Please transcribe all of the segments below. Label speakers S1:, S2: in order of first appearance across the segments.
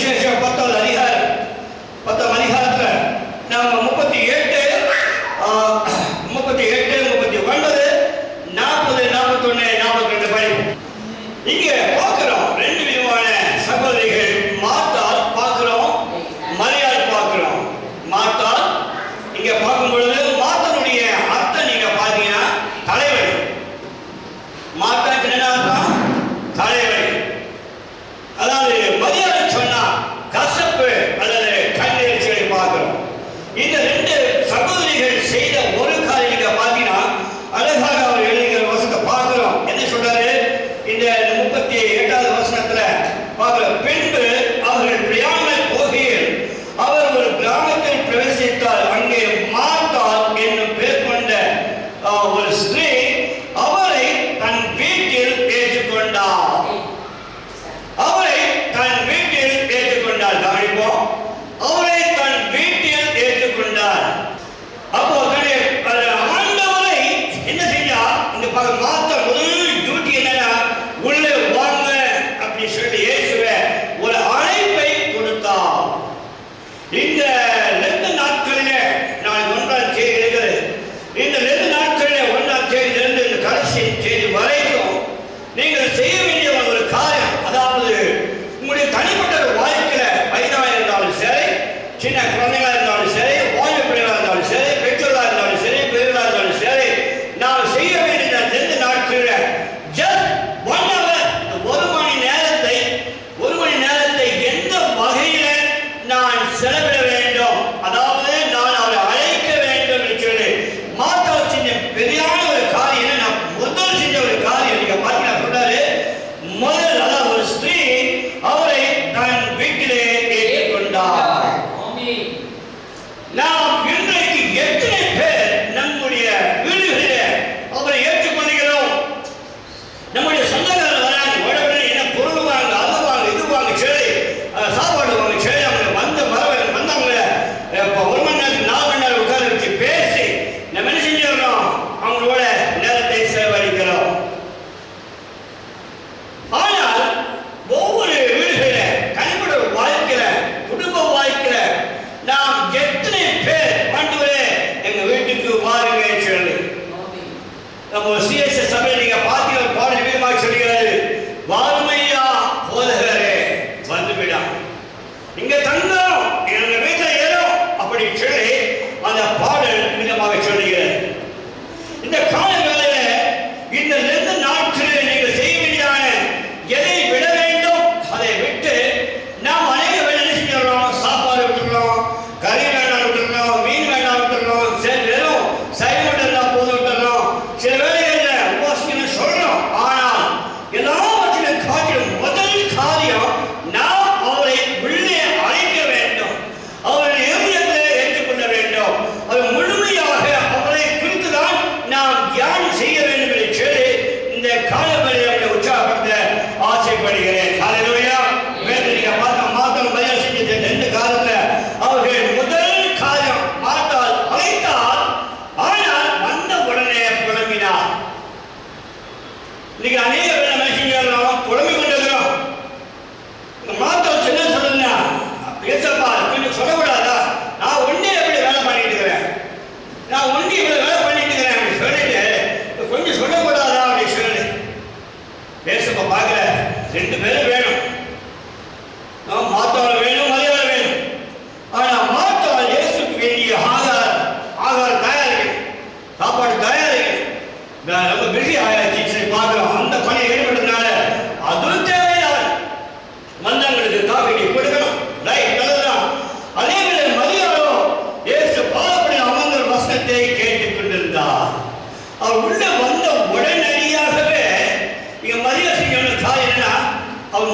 S1: சுவிசேஷம் 10ஆம் அதிகாரத்துல நாம 38, 39, 40, 41, 42 படிப்போம். இங்க பார்க்கிறோம் ரெண்டு விதமான சகோதரிகள். மார்த்தாள் பார்க்கிறோம், மரியாள் பார்க்கிறோம். மார்த்தாள் இங்க பார்க்கும் பொழுது மார்த்தாளுடைய அர்த்தம் நீங்க பார்த்தீங்கன்னா தலைவலி. மார்த்தாள் என்ன அர்த்தம்? தலைவலி. அதாவது மரியாள் சொன்னா கசப்பு அல்லது கண்ணெரிச்சலை பார்க்கிறோம். இந்த ரெண்டு சகோதரிகள் செய்த ஒரு காரியம் நீங்க பார்த்தீங்கன்னா அழகாக அவர் எழுதுகிற வசனத்தை பார்க்கிறோம். என்ன சொல்றாரு? இந்த 38வது வசனத்துல பார்க்கிறோம். பின்பு அவர்கள் பிரயாணம் போகையில் அவர் ஒரு கிராமத்தில் பிரவேசித்தார். அங்கே மார்த்தாள் என்னும் பேர் கொண்ட ஒரு ஸ்திரீ அவரை தன் வீட்டில் ஏற்றுக்கொண்டார். அவரை தன் வீட்டில் ஏற்றுக்கொண்டார். கவனிப்போம், அவரை தன் வீட்டில் ஏற்றுக்கொண்டார். அப்போ ஆண்டவரை என்ன செஞ்சா? இந்த மார்த்தாள் முதல் டியூட்டி என்னன்னா, உள்ளே வாங்க அப்படி சொல்லி இயேசுவை ஒரு அழைப்பை கொடுத்தார். இந்த 2 நாட்களில் நான் 1ஆம் தேதி இருக்கிறது. இந்த 2 நாட்களில் 1ஆம் தேதியிலிருந்து இந்த கடைசி தேதி வரைக்கும் நீங்கள் செய்ய வேண்டிய ஒரு காரியம், அதாவது உங்களுடைய தனிப்பட்ட ஒரு வாழ்க்கையில வயதாக இருந்தாலும் சரி, சின்ன குழந்தைகளா இருந்தாலும் சரி, வாய்ப்பு பிள்ளைகளா இருந்தாலும் சரி, பெற்றோர்களா இருந்தாலும் சரி, பெரியவர்களா இருந்தாலும் சரி, நான் செய்ய வேண்டிய 2 நாட்களில் ஜஸ்ட் 1 hour, 1 மணி நேரத்தை எந்த வகையில நான் செலவிட வேண்டும், அதாவது நான் அவரை அழைக்க வேண்டும் என்று சொல்லி மார்த்தாள் செஞ்ச பெரியான ஒரு காரியம். நான் முதல் செஞ்ச ஒரு காரியம் நீங்க பார்த்தீங்கன்னா சொல்றாரு, முதல் அதாவது ஒரு ஸ்திரீ அவரை தன் வீட்டிலே ஏற்றுக்கொண்டார். நாம் இன்றைக்கு எத்தனை பேர் நம்முடைய வீடுகளிலே அவரை ஏற்றுக்கொள்கிறோம்? நம்முடைய சொந்தக்காரர் வராங்க, உடனே என்ன பொருள் வாங்க, அது வாங்க, இது வாங்க சொல்லி சாப்பாடு வாங்க சொல்லி அவங்க வந்தவங்க 1 மணி நேரம் 4 மணி நேரம் உட்கார வச்சு பேசி நம்ம என்ன செஞ்சிடறோம்? அவங்களோட நேரத்தை செலவழிக்கிறோம். ஆனால் ஒவ்வொரு வீடுகளில தனிப்பட்ட வாழ்க்கையில, குடும்ப வாழ்க்கையில நாம் எத்தனை பேர் ஆண்டவரே எங்க வீட்டுக்கு வாருங்க சொல்லி நம்ம சிஎஸ்எஸ் சபையில் நீங்க பார்த்தீங்க ஒரு பாடல் விதமாக சொல்கிறாரு, வாருமையா போதகரே வந்துவிடா, இங்க தங்கம் எங்க வீட்டுல ஏறும் அப்படி சொல்லி அந்த பாடல் விதமாக சொல்லுகிறது. இந்த கால வேளையில இந்த 2 நாட்களில் நீங்கள் செய்ய வேண்டியதான எதை விட வேண்டும் அதை விட்டு நாம் அநேக வேலை செஞ்சிடறோம். சாப்பாடு விட்டுறோம், கறி வேண்டாம் விட்டுறோம், மீன் வேண்டாம் விட்டுறோம், வெறும் சைவம் எல்லாம் போது விட்டுறோம், சில வேலைகள்ல உபாசிக்கணும்னு சொல்றோம். ஆனால் எல்லாவற்றிலும் காட்டிலும் முதல் காரியம் நாம் அவரை உள்ளே அழைக்க வேண்டும், அவரை இருதயத்திலே ஏற்றுக்கொள்ள வேண்டும். அது முழுமையாக அவரை குறித்துதான் நாம் தியானம் செய்ய வேண்டும் என்று சொல்லி இந்த காலவெளியை அவரை உற்சாகப்படுத்த ஆசைப்படுகிறேன். ஹல்லேலூயா. வேதனையை மார்த்தாள் மரியாள் செஞ்ச 2 காலத்துல அவர்கள் முதல் காரியம் மார்த்தாள் அழைத்தால், ஆனால் வந்த உடனே புலம்பினார். இன்னைக்கு அநேக பேர் நம்ம செஞ்சிடறோம், புலம்பி கொண்டிருக்கிறோம். மார்த்தாள் என்ன சொல்லுங்க, பேசப்பா கொஞ்சம் சொல்லக்கூடாதா? நான் ஒன்னே எப்படி வேலை பண்ணிட்டு இருக்கிறேன், நான் ஒன்னே இவ்வளவு வேலை பண்ணிட்டு இருக்கிறேன் அப்படி சொல்லிட்டு கொஞ்சம் சொல்லக்கூடாதா அப்படி சொல்லு. பேசப்பா பார்க்கல, 2 பேரும் வேணும். மார்த்தாள் வேணும், மரியாள் வேணும். ஆனா மார்த்தாள் இயேசுக்கு வேண்டிய ஆகாரம் தயாரிக்க, சாப்பாடு தயாரிக்க ரொம்ப பிஸி ஆயாச்சு பார்க்கிறோம். அந்த பணியை ஈடுபட்டதுனால அதுவும் தேவையில்லை. வந்தவங்களுக்கு காஃபி கொடுக்கணும், ரைட், நல்லதுதான். அதே வேளை மரியாளோ இயேசு பாதப்படி அமர்ந்த வசனத்தை கேட்டுக் கொண்டிருந்தார். அவர் உள்ள வந்த உடனடியாகவே இங்க மரியாள் செய்யணும் காரியம் என்னன்னா, அவர்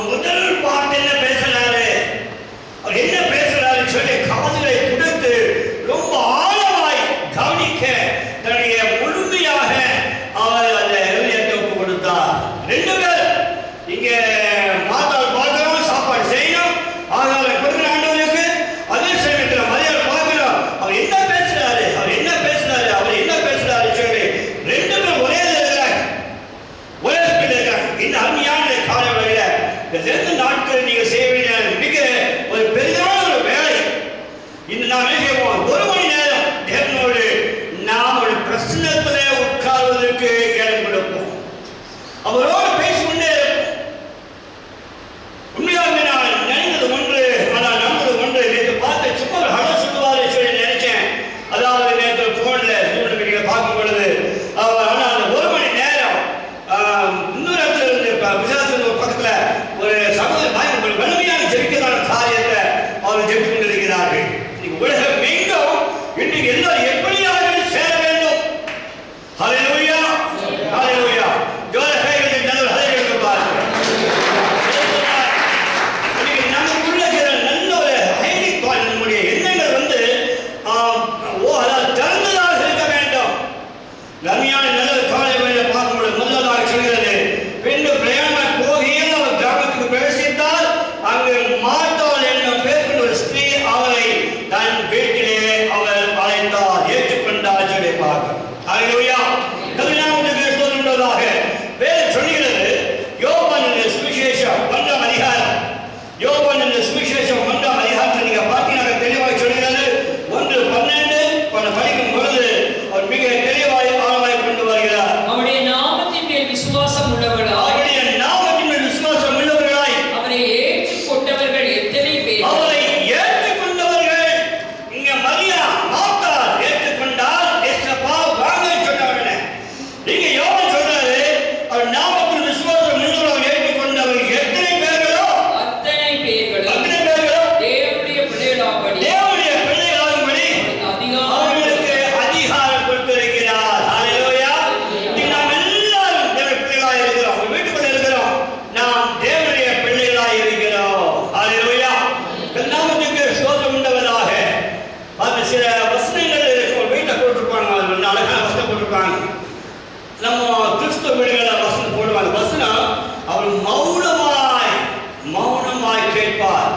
S1: கேட்பார்,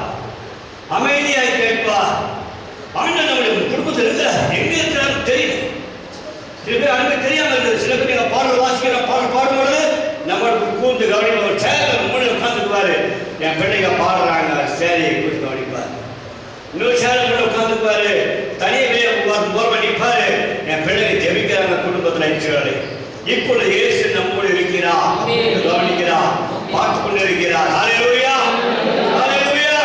S1: அமைதியாய் கேட்பார். ஆண்டவர் நம்முடைய குடும்பத்தில் இருக்கிறார், எங்க இருக்கிறார் தெரியும். சில பேர் அங்கே தெரியாம இருக்குது. சில பேர் நீங்கள் பாடல் வாசிக்கிற பாடல் பாடும்பொழுது நம்மளுக்கு கூர்ந்து கவனிப்பார். சேரில் மூணு உட்காந்துக்குவாரு, என் பிள்ளைங்க பாடுறாங்க, சேரியை கூட்டு கவனிப்பார். இன்னொரு சேரில் மூணு உட்காந்துக்குவாரு, தனியே போர் பண்ணிப்பாரு, என் பிள்ளைங்க ஜெபிக்கிறாங்க குடும்பத்தில் இருக்கிறாரு. இப்பொழுது இயேசு நம்மோடு இருக்கிறார், கவனிக்கிறார், பார்த்து கொண்டு இருக்கிறார். ஹல்லேலூயா, ஹல்லேலூயா.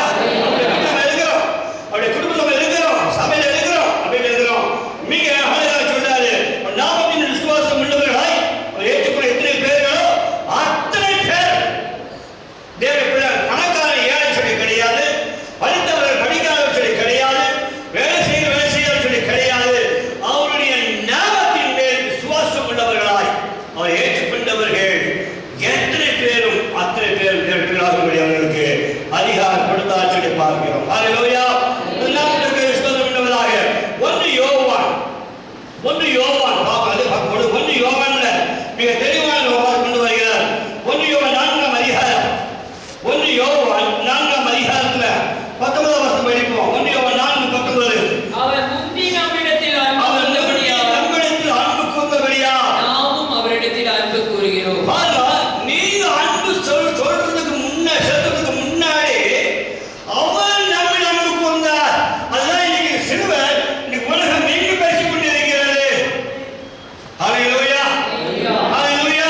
S1: நம்ம இருக்கிறோம், அவருடைய குடும்பத்தில் இருக்கிறோம், சபையில் இருக்கிறோம், அப்படின்னு இருக்கிறோம். மிக அழகாக சொல்றாரு, நாமத்தின் விசுவாசம் உள்ளவர்களாய் ஏற்றுக்கொள்ள எத்தனை பேர்களோ அத்தனை பேர் தேவ பிள்ளைகள். பணக்காரன் ஏழை சொல்லி கிடையாது, படித்தவர்கள் படிக்காதவர் சொல்லி கிடையாது, வேலை செய்ய சொல்லி கிடையாது. அவருடைய நாமத்தின் மேல் விசுவாசம் உள்ளவர்களாய் அவர் ஏற்றுக்கொண்டவர்கள் எத்தனை பேரும் அத்தனை பேரும் அவர்களுக்கு அதிகாரம் கொடுத்தார் சொல்லி பார்க்கிறோம். ஹல்லேலூயா. ஒன்று யோவான் ஒன்று யோவான்ல மிக தெளிவான கொண்டு வருகிறார். ஒன்று யோவான் 4ஆம் அதிகாரம், ஒன்று யோவான் 4ஆம் அதிகாரத்துல 19ஆம் வசனம் படிப்போம். ஒன்று யோவான் 4:19.
S2: அவர் முந்தி நம்மிடத்தில் அன்பு கூர்ந்தபடியா நாமும் அவரிடத்தில் அன்பு கூறுகிறோம்.
S1: நீங்க அன்பு சொல்றதுக்கு முன்னாடி அவர் நம்மில் அன்பு கூர்ந்தார். அதுதான் இன்னைக்கு சிறுவர் இன்னைக்கு உலகம் எங்கு பேசிக் கொண்டிருக்கிறது. ஹல்லேலூயா, ஹல்லேலூயா.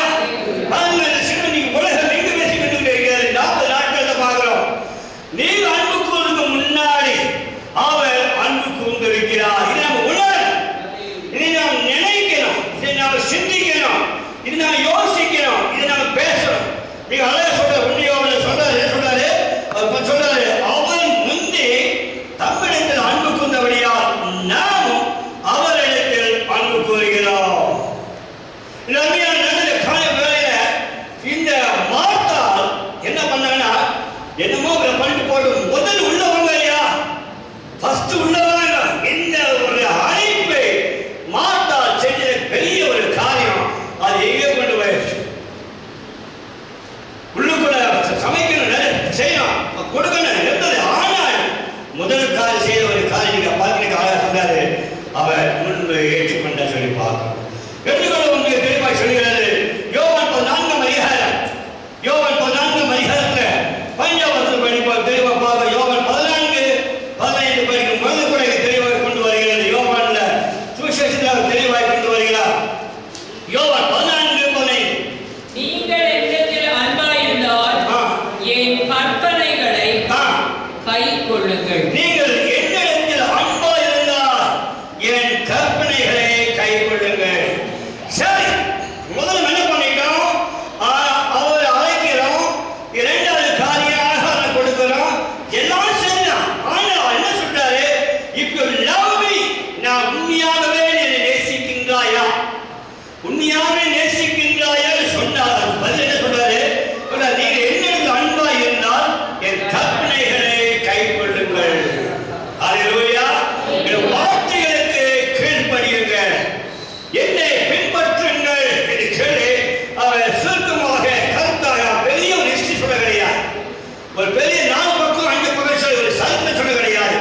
S1: அந்த சிறுவர் இன்னைக்கு உலகம் எங்கு பேசிக் கொண்டிருக்கிறது. 40 நாட்கள்ல பார்க்கிறோம். நீங்க அன்பு கூறுவதற்கு முன்னாடி அவர் அன்பு கூர்ந்திருக்கிறார். இதை நாம் உணரணும், இதை நாம் நினைக்கணும், இதை நாம் சிந்திக்கணும், இதை நாம் யோசிக்கணும், இதை நாம் பேசணும். மிக அழகாக சொல்றாரு. ஒன்று யோவான் சொல்றாரு, அவர் முந்தி தம்மிடத்தில் அன்பு கூர்ந்தபடியால் நாமும் அவரிடத்தில் அன்பு கூறுகிறோம். நடந்த கால வேளையில இந்த மார்த்தாள் என்ன பண்ணாங்கன்னா, என்னமோ பண்ணிட்டு போடும். முதல் உள்ளவங்க இல்லையா, ஃபர்ஸ்ட் உள்ளவங்க. இந்த ஒரு அழைப்பை மார்த்தாள் செஞ்ச பெரிய ஒரு காரியம். அது எங்கே கொண்டு போயிடுச்சு. உள்ளுக்குள்ள சமைக்கணும், செய்யணும், கொடுக்கணும் இருந்தது. ஆனால் முதல் காரியம் செய்த ஒரு காரியம் நீங்க பார்க்கிறீங்க. சொன்னாரு, அவர் முன்பு ஏற்றுக்கொண்ட சொல்லி பார்க்கணும். எடுத்துக்கொள்ள உங்களுக்கு தெளிவாக சொல்லுகிறது. யோவான் 14ஆம் அதிகாரம், யோவான் 14ஆம் அதிகாரத்துல 5ஆம் வசனம் படிப்போம். தெளிவாக பார்க்க யோவான் 14:15 படிக்கும் பொழுது கூட தெளிவாக கொண்டு வருகிறது. யோவான்ல சுவிசேஷத்தில் தெளிவாக கொண்டு வருகிறார். யோவான் 14:15.
S2: நீங்கள் என்னிடத்தில் அன்பாயிருந்தால் என் கற்பனைகளை கைக்கொள்ளுங்கள்.
S1: நீங்கள் என்னிடத்தில் அன்பாயிருந்தால் என் கற்பனைகளை கைக்கொள்ளுங்கள். சரி, முதல்ல என்ன பண்ணிட்டோம், அவர் அழைக்கிறோம், இரண்டாவது காரியாக அதை கொடுக்கிறோம், எல்லாம் சரிதான். ஆனால் என்ன சொல்றாரு, இப்போ லவ் மீ, நான் உண்மையாகவே என்னை நேசிக்கின்றாயா, உண்மையாகவே நேசிக்கின்றாயா சொன்னார். பதில் என்ன சொல்றாரு, நீங்கள் என்னிடத்தில் அன்பாய் இருந்தால் என் கற்பனைகளை கைக்கொள்ளுங்கள். ஹல்லேலூயா. வார்த்தைகளுக்கு கீழ்ப்படியுங்கள், என்னை பின்பற்றுங்கள் என்று சொல்லி அவர் சுருக்கமாக கருத்தாக பெரிய ஒரு ஹிஸ்டரி சொல்ல கிடையாது. ஒரு பெரிய 4 பக்கம் 5 பக்கம் சொல்லி ஒரு சரித்திரம் சொல்ல கிடையாது.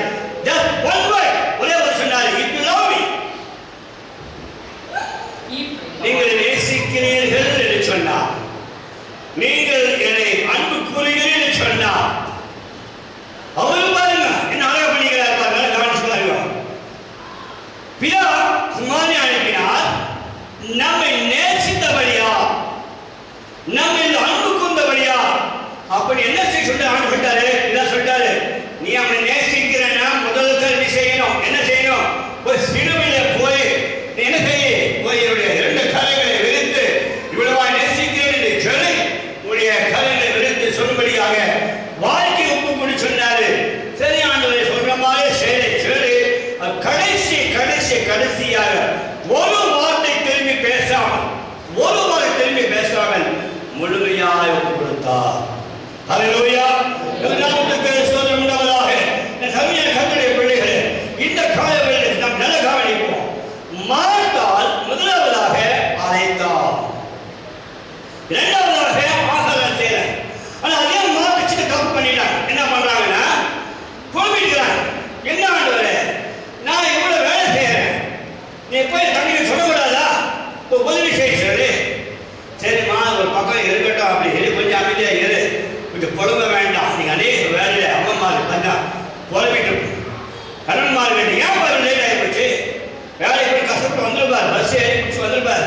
S1: Just one word, ஒரே ஒரு சொன்னார், if you love me, நீங்கள் நேசிக்கிறீர்கள் என்று சொன்னார், நீங்கள் என்னை அன்பு கூறுகிறீர்கள் என்று சொன்னார். அவரும் பாருங்க என்ன அழகா பண்ணிக்கிறார் பாருங்க, கவனிச்சு பாருங்க. பிதா குமாரனை அனுப்பினார், நம்மை நேசித்தபடியா, நம்மை அன்பு கூர்ந்தபடியா. அப்படி என்ன செய்ய சொல்லிட்டாரு, இதான் சொல்லிட்டாரு, நீ அவனை நேசிக்கிறனா முதல் கல்வி செய்யணும். என்ன செய்யணும், போய் சிலுவையில போய் நீ என்ன செய்ய, போய் என்னுடைய 2 கரைகளை விரித்து இவ்வளவா நேசிக்கிறேன் என்று சொல்லி உடைய கரைகளை விரித்து சொல்லும்படியாக வாழ்க்கை ஒப்பு கொண்டு சொன்னாரு. சரி ஆண்டவரே சொல்ற மாதிரி சரி கடைசியாக ஒரு வார்த்தை திரும்பி பேசாமல் முழுமையாய் ஒப்பு கொடுத்தார். ஹல்லேலூயா. நாமத்துக்கு ஸ்தோத்திரம் உண்டாவதாக. கர்த்தருடைய பிள்ளைகளே, இந்த காலவெளியில் நாம் நல்ல கவனிப்போம். மார்த்தாள் முதலாவதாக அழைத்தார், இரண்டாவதாக ஆகாரம் செய்யல. ஆனா அதே மார்த்த சின்ன தப்பு பண்ணிட்டாங்க. என்ன பண்றாங்க, மாற வேண்டும். ஏன் பாரு லேட் ஆகி போச்சு? வேலை போய் கஷ்டப்பட்டு வந்துருப்பார், பஸ் ஏறி பிடிச்சி வந்துருப்பார்.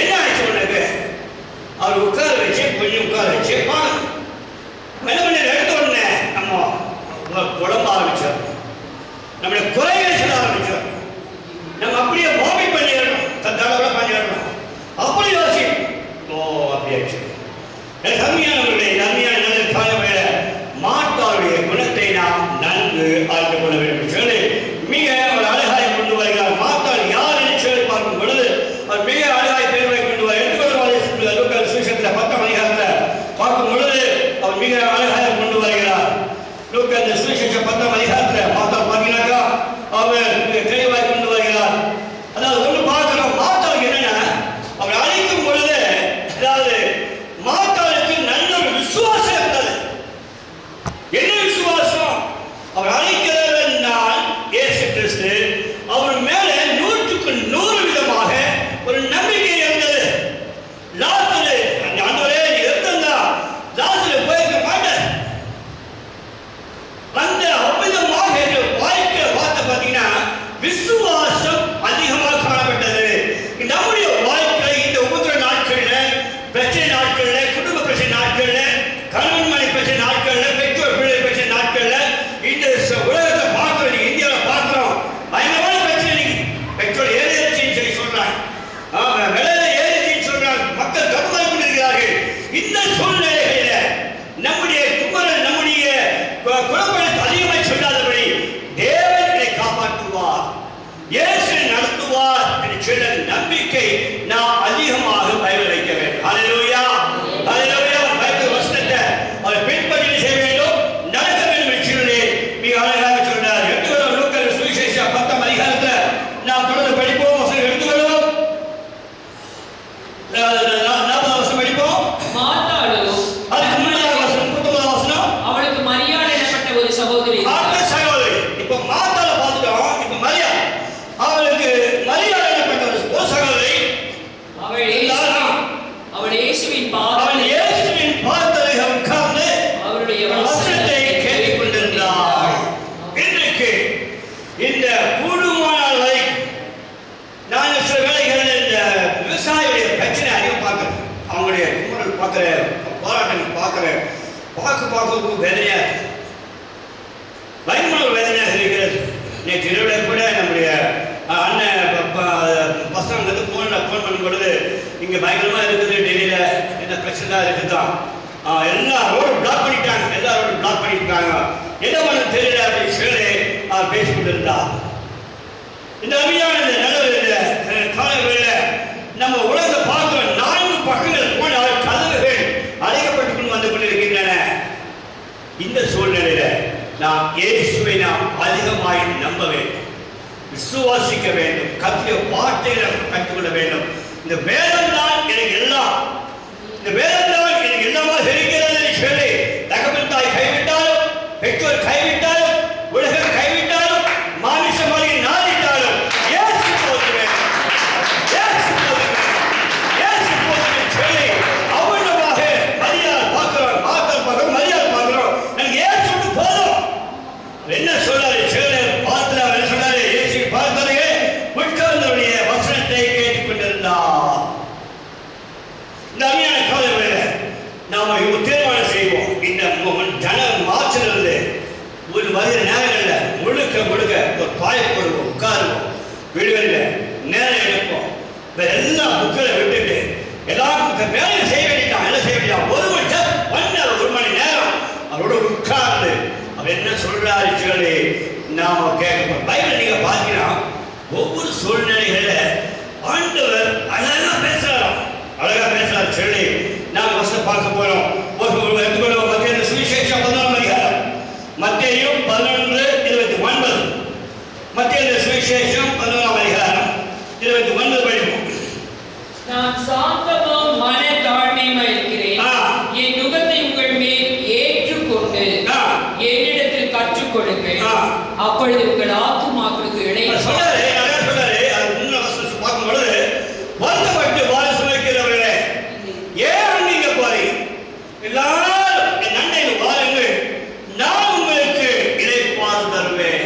S1: என்ன ஆயிடுச்சு உனக்கு? அவர் உட்கார வச்சு கொஞ்சம் உட்கார வச்சு பார்க்கணும். என்ன பண்ணி எடுத்த உடனே நம்ம குழம்ப ஆரம்பிச்சோம், நம்மளை குறைகள் சொல்ல ஆரம்பிச்சோம். நம்ம அப்படியே மோபி பண்ணிடணும், தடவை பண்ணிடணும். அப்படி யோசி அப்படியாச்சு. கம்மியானவர்களுடைய நன்மையான நல்ல கால வேலை மாட்டாருடைய குணத்தை நாம் நன்கு ஆழ்ந்து கொள்ள வேண்டும் சொல்லி மிக ஒரு அழகாய் கொண்டு வருகிறார். மாட்டால் யார் என்று சொல்லி பார்க்கும் பொழுது அவர் மிக அழகாய் தேர்வை கொண்டு வர எடுத்துக்கொள்ளும் சுவிசேஷத்தில் 10ஆம் அதிகாரத்தில் பார்க்கும் பொழுது அவர் மிக அழகாக கொண்டு வருகிறார். லூக்கா சுவிசேஷம் 10ஆம் அதிகாரத்தில் மாட்டால் பார்த்தீங்கன்னாக்கா அவர் தெளிவாய் கொண்டு வருகிறார். அதாவது ஒன்று பார்க்கிறோம், மாட்டாளுக்கு என்னன்னா அவர் அழைக்கும் பொழுது அதாவது மாட்டாளுக்கு நல்ல ஒரு விசுவாசம் இருந்தது. என்ன விசுவாசம்? அவர் அழைக்கிறவர் நான் இயேசு கிறிஸ்து, அவர் மேல 100க்கு 100 விதமாக ஒரு நம்பிக்கை இருந்தது. லாசரு அந்த ஆண்டவரே நீ இருந்தா லாசரு போயிருக்க மாட்டார். அந்த அற்புதமாக வாழ்க்கை பார்த்த பார்த்தீங்கன்னா விசுவாசம் அதிகமாக காணப்பட்டது. நம்முடைய வாழ்க்கை இந்த உபத்திர நாட்கள்ல, பிரச்சனை நாட்கள்ல, குடும்ப பிரச்சனை நாட்கள்ல, கணவன் மனைவி பிரச்சனை நாட்கள்ல, பெற்றோர் பிள்ளை பிரச்சனை நாட்கள்ல, இந்த உலகத்தை பார்க்கிறோம், இந்தியாவில் பார்க்கிறோம், பயங்கரமான பிரச்சனை. பெட்ரோல் ஏறிச்சின்னு சொல்லி சொல்றாங்க, விலையில ஏறிச்சின்னு சொல்றாங்க, மக்கள் கருமாய் கொண்டிருக்கிறார்கள். இந்த சூழ்நிலைகளில நம்முடைய குமரன் நம்முடைய குழப்பத்தை அதிகமாக சொல்லாதபடி தேவன் இதை காப்பாற்றுவார், இயேசு நடத்துவார் என்று சொல்ல நம்பிக்கை நாம் அதிகமாக பயிர் வைக்க வேண்டும். ஹல்லேலூயா, ஹல்லேலூயா. பைபிள் வசனத்தை அவர் பின்பற்றி செய்ய வேண்டும், நடக்க வேண்டும் என்று சொல்லி மிக அழகாக சொன்னார். எடுத்துக்கொள்ளும் லூக்கா சுவிசேஷம் 10ஆம் அதிகாரத்தில் நாம் தொடர்ந்து படிப்போம். வசனம் எடுத்துக்கொள்வோம். 4ஆம் வசனம் படிப்போம்.
S2: மாத்தாளோ
S1: அதுக்கு முன்னாடி வசனம் 19ஆம் வசனம்.
S2: அவளுக்கு மரியாள் எனப்பட்ட ஒரு சகோதரி.
S1: இப்ப மாத்தாள பார்த்துட்டோம். இப்ப மரியா, அவளுக்கு மரியாள் எனப்பட்ட ஒரு சகோதரி.
S2: அவள் இயேசுவின் பாதத்தில் உட்கார்ந்து
S1: அவருடைய வசனத்தை கேட்டுக் கொண்டிருந்தாள். இன்றைக்கு இந்த கூடுமானால் வரைக்கும் நான் சில வேளைகளில் இந்த விவசாயியுடைய பிரச்சனை அதிகம் பார்க்கிறேன். அவங்களுடைய குமரல் பார்க்கிற, போராட்டங்கள் பார்க்க வேதனையா இருக்கு, பயங்கர வேதனையாக இருக்கிறது. நேற்று இரவில் கூட நம்முடைய அண்ணன் பசங்க வந்து ஃபோன் பண்ணும் பொழுது இங்கே பயங்கரமாக இருக்குது, டெல்லியில் என்ன பிரச்சனை தான் இருக்குதான், எல்லா ரோடும் பிளாக் பண்ணிட்டாங்க, எல்லா ரோடும் பிளாக் பண்ணிட்டாங்க, என்ன பண்ண தெரியல அப்படின்னு சொல்லி பேசிக்கிட்டு இருந்தா. இந்த அருமையான இந்த நல்ல காலங்களில் நம்ம உலகத்தை பார்க்கிறோம். 4 பக்கங்கள் போனால் கதவுகள் அடைக்கப்பட்டு வந்து கொண்டிருக்கின்றன. இந்த சூழ்நிலையில நாம் இயேசுவை நாம் அதிகமாய் நம்ப வேண்டும், விசுவாசிக்க வேண்டும், கர்த்தருடைய வார்த்தைகளை கற்றுக்கொள்ள வேண்டும். இந்த வேதம் தான் எனக்கு எல்லாம், இந்த வேதம் தான் எனக்கு எல்லாமா இருக்கிறது என்று சொல்லி தகவல் தாய் கைவிட்டாலும், பெற்றோர் கைவிட்டாலும், உலகம் கைவிட்டாலும், மானுஷ மொழியை நாடிட்டாலும் இயேசு போதும் வேண்டும், இயேசு போதும் வேண்டும், இயேசு போதும் என்று சொல்லி அவ்வளவாக மரியாள் பார்க்கிறோம், மாத்தாள் பார்க்கிறோம், மரியாள் பார்க்கிறோம். எனக்கு இயேசு போதும். என்ன சொல்றாரு? பார்த்துல அவர் சொன்னாரு, இயேசு பார்த்தாலே உட்கார்ந்தவருடைய வசனத்தை கேட்டுக் கொண்டிருந்தார். இந்த அருமையான காலங்களில் நாம தீர்மானம் செய்வோம். இந்த ஜன மாற்றிலிருந்து ஒரு வருகிற நேரங்களில் முழுக்க ஒரு பாய் போடுவோம், உட்காருவோம், வீடுகளில் நேரம் எடுப்போம். வேற எல்லா புக்களை விட்டுட்டு எல்லாருக்கும் வேலை செய்ய வேண்டியதான், எல்லாம் செய்ய வேண்டியதான். 1 மணி நேரம் அவரோட உட்கார்ந்து அவர் என்ன சொல்றாரு சொல்லி நாம கேட்கணும். பைபிள் நீங்க பார்த்தீங்கன்னா ஒவ்வொரு சூழ்நிலைகள ஆண்டவர் அழகா பேசுறாரு சொல்லி நாம வசனம் பார்க்க போறோம். எடுத்துக்கொள்வோம். மத்திய சுவிசேஷம் 11ஆம் அதிகாரம், மத்தேயு 11:29. மத்திய சுவிசேஷம் 11ஆம் அதிகாரம் 29 படிப்போம்.
S2: நான் சாந்தமும் மன தாழ்மையுமாய் இருக்கிறேன், என் நுகத்தை உங்கள் மேல் ஏற்றுக்கொண்டு என்னிடத்தில் கற்றுக்கொள்ளுங்கள், அப்பொழுது உங்கள் ஆத்துமாக்களுக்கு இடையே
S1: சொன்னாரு. அது முன்ன வசனம் பார்க்கும் பொழுது வருத்தப்பட்டு வாழ சுமைக்கிறவர்களே, ஏன் நீங்க போறீங்க? எல்லாரும் என் நன்மையில் வாருங்கள், நான் உங்களுக்கு இளைப்பாறு தருவேன்.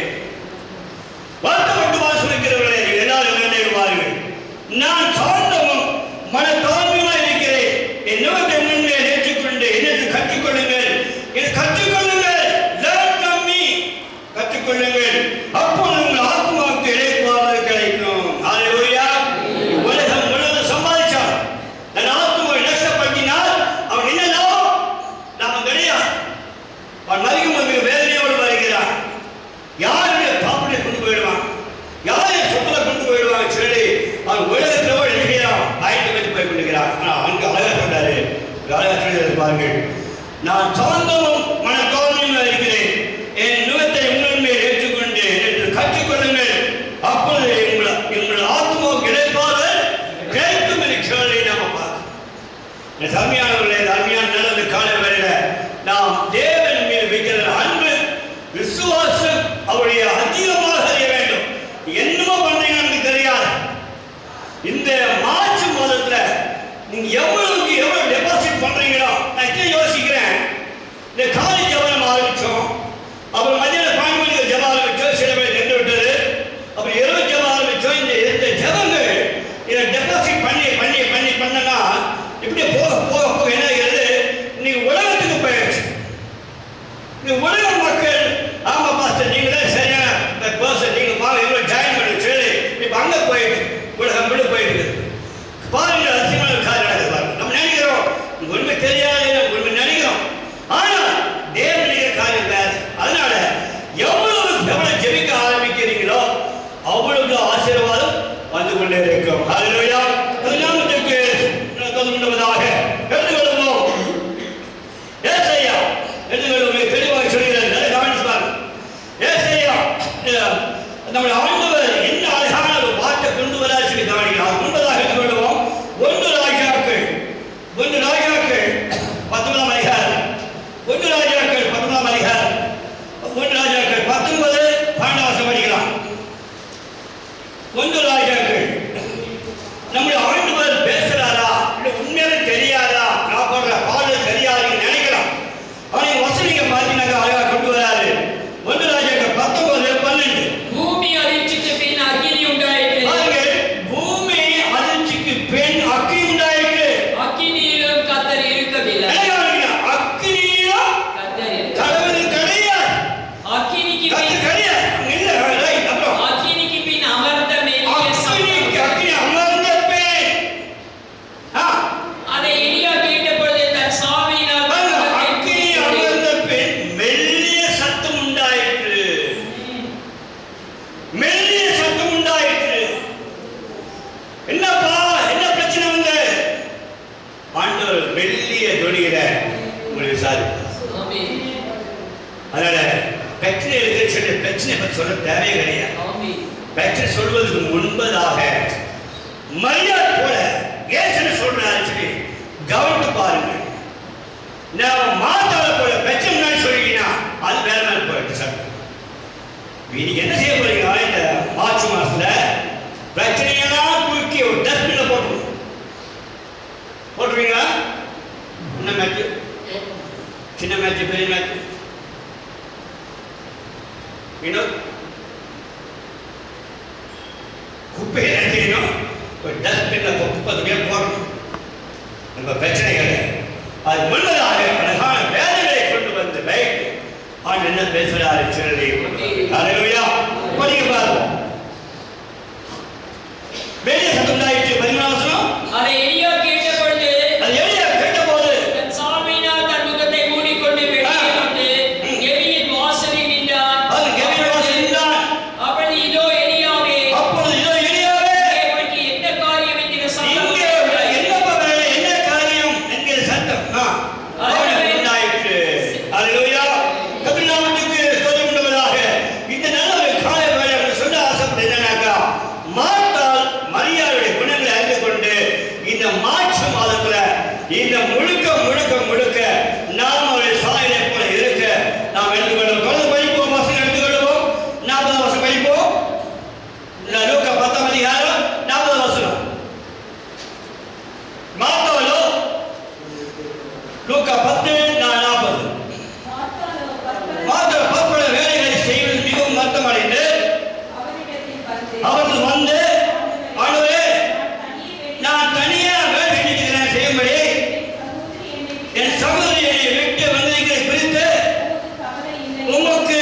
S1: கொண்டே இருக்கும். ஹல்லேலூயா. நாமத்துக்கு தொழும்பதாக எடுத்துக்கொள்வோம். ஏசாயா எடுத்துக்கொள்வோம். தெளிவாக சொல்கிறார். நல்ல கவனிச்சு பாருங்க. ஏசாயா நம்முடைய ஆண்டவர் என்ன அழகான ஒரு வார்த்தை கொண்டு வரார் சொல்லி கவனிக்கலாம். முன்பதாக எடுத்துக்கொள்வோம். 1 ராஜாக்கள் 19ஆம் அதிகாரம் 1 ராஜாக்கள் 19ஆம் அதிகாரம் 1 ராஜாக்கள் 19 12 படிக்கலாம். 1 ராஜாக்கள் நம்முடைய ஆண்டவர் பேசுறாரா இல்லை உண்மையிலே தெரியாதா? நான் போடுற பாடல் தெரியாதுன்னு நினைக்கலாம். ஆனால் வசனிக்க பார்த்தீங்கன்னாக்கா அழகா கொண்டு வராரு. 1 ராஜாக்கள் 19:12
S2: பூமி அதிர்ச்சிக்கு பின் அக்கினி உண்டாயிற்று.
S1: பூமி அதிர்ச்சிக்கு பின் அக்கினி உண்டாயிற்று.
S2: அக்கினியிலும் கர்த்தர் இருக்கவில்லை.
S1: அக்கினியிலும் கடவுள் கிடையாது. அக்கினிக்கு பின் கிடையாது. இல்ல ரைட். அப்புறம்
S2: அக்கினிக்கு பின் அமர்ந்த மெல்லிய சத்தம்.
S1: அக்கினி அமர்ந்த பின்
S2: அதை எலியா கேட்டபொழுது தன் சாவியினால்
S1: அக்கினி அமர்ந்த பின் மெல்லிய சத்தம் உண்டாயிற்று. மெல்லிய சத்தம் உண்டாயிற்று. என்னப்பா என்ன பிரச்சனை வந்து? ஆண்டவர் மெல்லிய தொனியில உங்களை விசாரிப்பார்.
S2: ஆமென்.
S1: அதனால பிரச்சனை இருக்குன்னு சொல்லி பிரச்சனை பற்றி சொல்ல தேவையே கிடையாது.
S2: ஆமென்.
S1: பிரச்சனை சொல்வதற்கு முன்பதாக மரியாதை போல ஏசனை சொல்றாரு சொல்லி கவனித்து பாருங்க. நான் மாதாள போல பிரச்சனை முன்னாடி சொல்லிட்டீங்கன்னா அது வேற மாதிரி போயிட்டு சார். இன்னைக்கு என்ன செய்ய போறீங்க? இந்த மார்ச் மாசத்துல பிரச்சனையெல்லாம் தூக்கி ஒரு டஸ்ட்பின்ல போட்டுருவீங்களா? என்ன மேட்ச்? சின்ன மேட்ச், பெரிய மேட்ச்? இன்னும் குப்பையை நினைக்கணும். ஒரு டஸ்ட்பின்ல குப்பை போடணும். நம்ம பிரச்சனைகளை அது முன்னதாக அழகான வேதனைகளை கொண்டு வந்து வைத்து ஆண்டு என்ன பேசுகிறாரு சொல்லி ஹல்லேலூயா. படிக்க பாருங்க. வெளிய சத்தம் உண்டாயிற்று. 13ஆம் வசனம்.
S2: அதை எலியா கேட்டபொழுது
S1: தன்
S2: சாவியினால் தன் முகத்தை மூடிக்கொண்டு வெளியே வந்து கெபியின் வாசலில் நின்றான். அப்பொழுது இதோ எலியாவே உனக்கு என்ன காரியம் என்கிற சத்தம்
S1: என்ன காரியம் என்கிற சத்தம் உண்டாயிற்று. ஹல்லேலூயா. கர்த்தருடைய நாமத்துக்கு ஸ்தோத்திரம் உண்டாவதாக. இந்த நல்ல ஒரு காலை வேளை உங்களுக்கு சொல்ல ஆசைப்பட்டது என்னன்னாக்கா, மார்த்தாள் மரியாளுடைய குணங்களை அறிந்து கொண்டு இந்த மார்ச் மாதத்துல இந்த முழுக்க நாம் ஒரு சாயலை போல இருக்க நாம் எடுத்துக்கொள்வோம். தொடர்ந்து படிப்போம். வசனம் எடுத்துக்கொள்வோம். 40ஆம் வசனம் படிப்போம். லூக்கா 10ஆம் அதிகாரம் 40ஆம் வசனம். மார்த்தாளோ லூக்கா 10:40. மார்த்தாள் பற்பல வேலைகளை செய்வது மிகவும் வருத்தம் அடைந்து அவர்கள் வந்து, ஆண்டவரே நான் தனியா வேலை செஞ்சுக்கிறேன் செய்யும்படி என் சகோதரி என்னை விட்டு வந்ததை குறித்து உமக்கு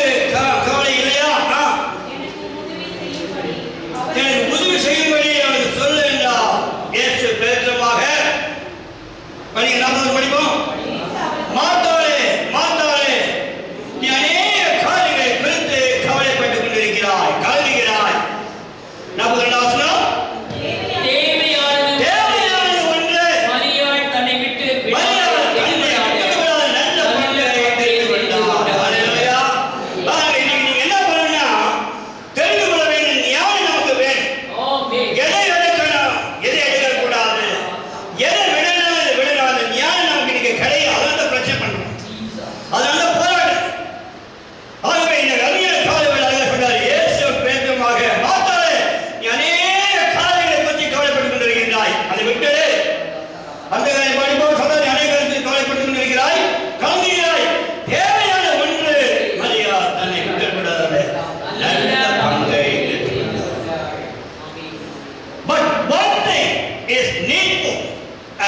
S1: கவலை இல்லையா? எனக்கு உதவி செய்யும்படி அவருக்கு சொல்லு என்றார். இயேசு பேற்றமாக படிப்போம். மார்த்தாளே நீ அநேக காரியங்களை குறித்து கவலைப்பட்டுக் கொண்டிருக்கிறாய், கலங்குகிறாய். 42ஆம் வசனம். தேவையானது ஒன்று
S2: மரியாள் தன்னை விட்டு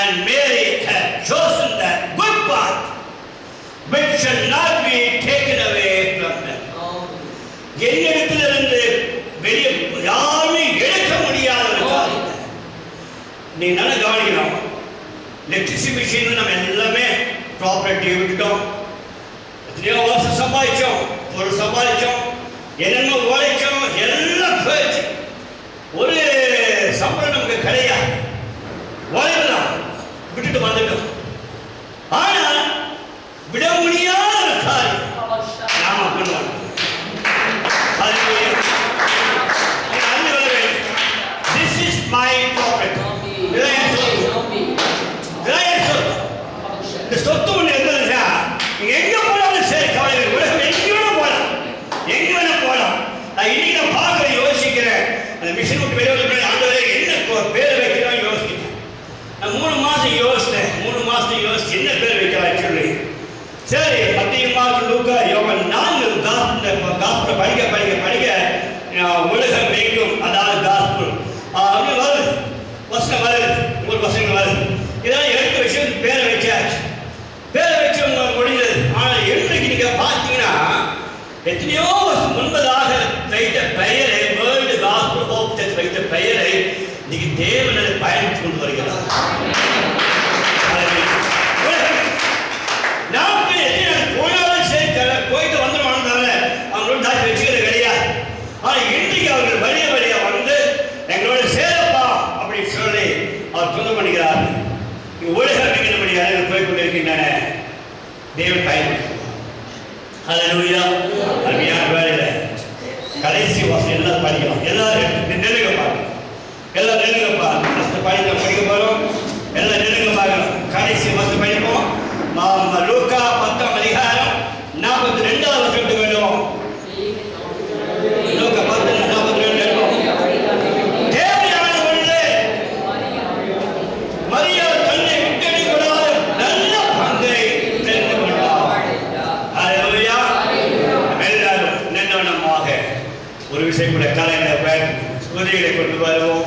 S1: and Mary had chosen that good path which shall not be taken away from them. என்னிடத்திலிருந்து வெளியே யாருமே எடுக்க முடியாத ஒரு காரியம். நீ நல்லா கவனிக்கணும். எலக்ட்ரிசிட்டி மிஷின் நம்ம எல்லாமே ப்ராப்பர்ட்டி விட்டுட்டோம். எத்தனையோ வருஷம் சம்பாதிச்சோம், பொருள் சம்பாதிச்சோம், என்னென்ன உழைச்சோம், எல்லாம் போயிடுச்சு. ஒரு நமக்கு கிடையாது. வாழ்வுதான் விட்டுட்டு வந்துட்டோம். ஆனால் விட முடியாத ஒரு காரியம் நாம பண்ணுவோம். This is my property. இந்த சொத்து ஒண்ணு இருந்ததுன்னா நீங்க எங்க போனாலும் சரி கவலை, உலகம் எங்க வேணா போலாம், எங்க வேணா போலாம். நான் இன்னைக்கு நான் பார்க்க யோசிக்கிறேன், அந்த மிஷின் விட்டு வெளியே வந்து ஆண்டவரே என்ன பேர் வைக்கிறோம் யோசிக்கிறேன். நான் 3 மாசம் யோசித்தேன், 3 மாசம் யோசிச்சு என்ன பேர் வைக்கலாம் சொல்லி. சரி மத்திய மார்க் லூக்கா யோவான் 4 காஸ்பல் படிக்க படிக்க படிக்க உலகம் எங்கும் அதாவது காஸ்பல் அப்படி வருது, வசனம் வருது, ஒரு வசனம் வருது. இதெல்லாம் எடுத்து வச்சு பேரை வச்சாச்சு, பேரை வச்சு முடிஞ்சது. ஆனால் இன்றைக்கு நீங்க பார்த்தீங்கன்னா எத்தனையோ வருஷம் முன்பதாக வைத்த பெயரை, வேர்ல்டு காஸ்பல் ஹோப் சர்ச் வைத்த பெயரை இன்னைக்கு தேவன் அதை பயணித்துக் கொண்டு வருகிறார். போனாலும் சரி போயிட்டு வந்துடுவாங்க, அவங்களோட தாக்கி வச்சுக்கிறது கிடையாது. ஆனால் இன்றைக்கு அவர்கள் வழிய வழியா வந்து எங்களோட சேரப்பா அப்படின்னு சொல்லி அவர் சொந்தம் பண்ணுகிறார். உலகம் நம்முடைய அறையில் போய் கொண்டிருக்கின்றன, தேவன் பயன்படுத்துவார். அல்லேலூயா. அருமையான வேலையில கடைசி வாசம் எல்லாம் படிக்கலாம், எல்லாரும் நெருங்க பார்க்கணும், எல்லாம் நெருங்க பார்க்கணும். படிக்க போறோம், எல்லாம் நெருங்க பார்க்கணும். கடைசி வாசம் படிப்போம். லூக்கா 10ஆம் அதிகாரம் 42வது வசனத்துக்கு வேண்டுவோம். லூக்கா 10:42. தேவையான ஒன்று மரியாள் தன்னை விட்டெடுக்கூடாத நல்ல பங்கை தெரிந்து கொண்டார். அல்லேலூயா. எல்லாரும் நின்னவனமாக ஒரு விஷயம் கூட கலைகளை ஸ்துதிகளை கொண்டு வருவோம்,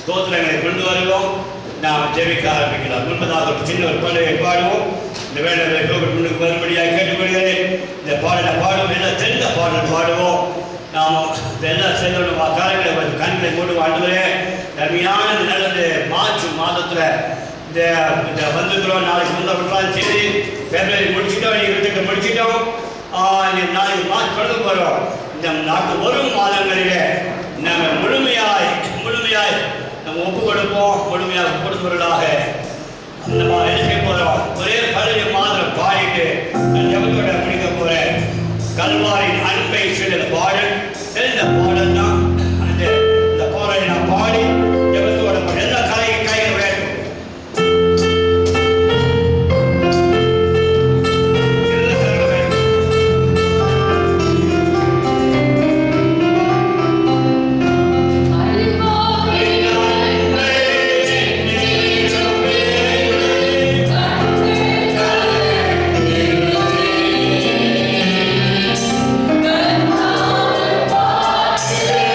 S1: ஸ்தோத்திரங்களை கொண்டு வருவோம். நாம் ஜெபிக்க ஆரம்பிக்கலாம். முன்பதாக ஒரு சின்ன ஒரு பாடலை பாடுவோம். இந்த வேலையை முன்னுக்கு வரும்படியாக கேட்டுக்கொள்கிறேன். இந்த பாடலை பாடுவோம், எல்லாம் தெரிந்த பாடல் பாடுவோம். நாம் எல்லாம் செல்லணும் காலங்களை கண்களை மூடு வாழ்ந்துவே. அருமையான நல்லது மார்ச் மாதத்தில் இந்த வந்துக்கிறோம். நாளைக்கு முன்னாள் சரி பிப்ரவரி முடிச்சுட்டோம், இருபத்தெட்டு முடிச்சிட்டோம். நாளைக்கு மார்ச் தொடங்க போகிறோம். இந்த நாட்டு வரும் மாதங்களிலே நம்ம முழுமையாய் நம்ம ஒப்பு கொடுப்போம். முழுமையாக கொடுப்பவர்களாக அந்த என்ன செய்ய போறோம்? ஒரே பழைய மாதிரி பாடிட்டு நான் ஜபத்தோட முடிக்க போறேன். கல்வாரின் அன்பை சொல்ல பாடல், இந்த பாடல் தான் இந்த பாடலை நான் பாடி ஜபத்தோட எல்லா கையில் வேண்டும்.
S3: Yeah.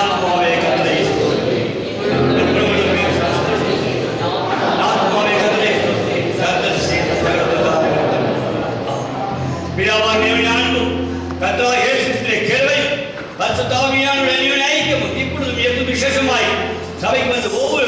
S1: ஆத்மாவே கர்த்தரை ஸ்தோத்திரி. ஆத்மாவே கர்த்தரை ஸ்தோத்திரி. கர்த்தர் செய்த சகலத்துக்காக பிதாவாகிய தேவனுடைய அன்பும் கர்த்தராகிய இயேசு கிறிஸ்துவின் கிருபையும் பரிசுத்த ஆவியானவருடைய ஐக்கியமும் இப்பொழுதும் எப்போதும் விசேஷமாய் சபைக்கு வந்து ஒவ்வொரு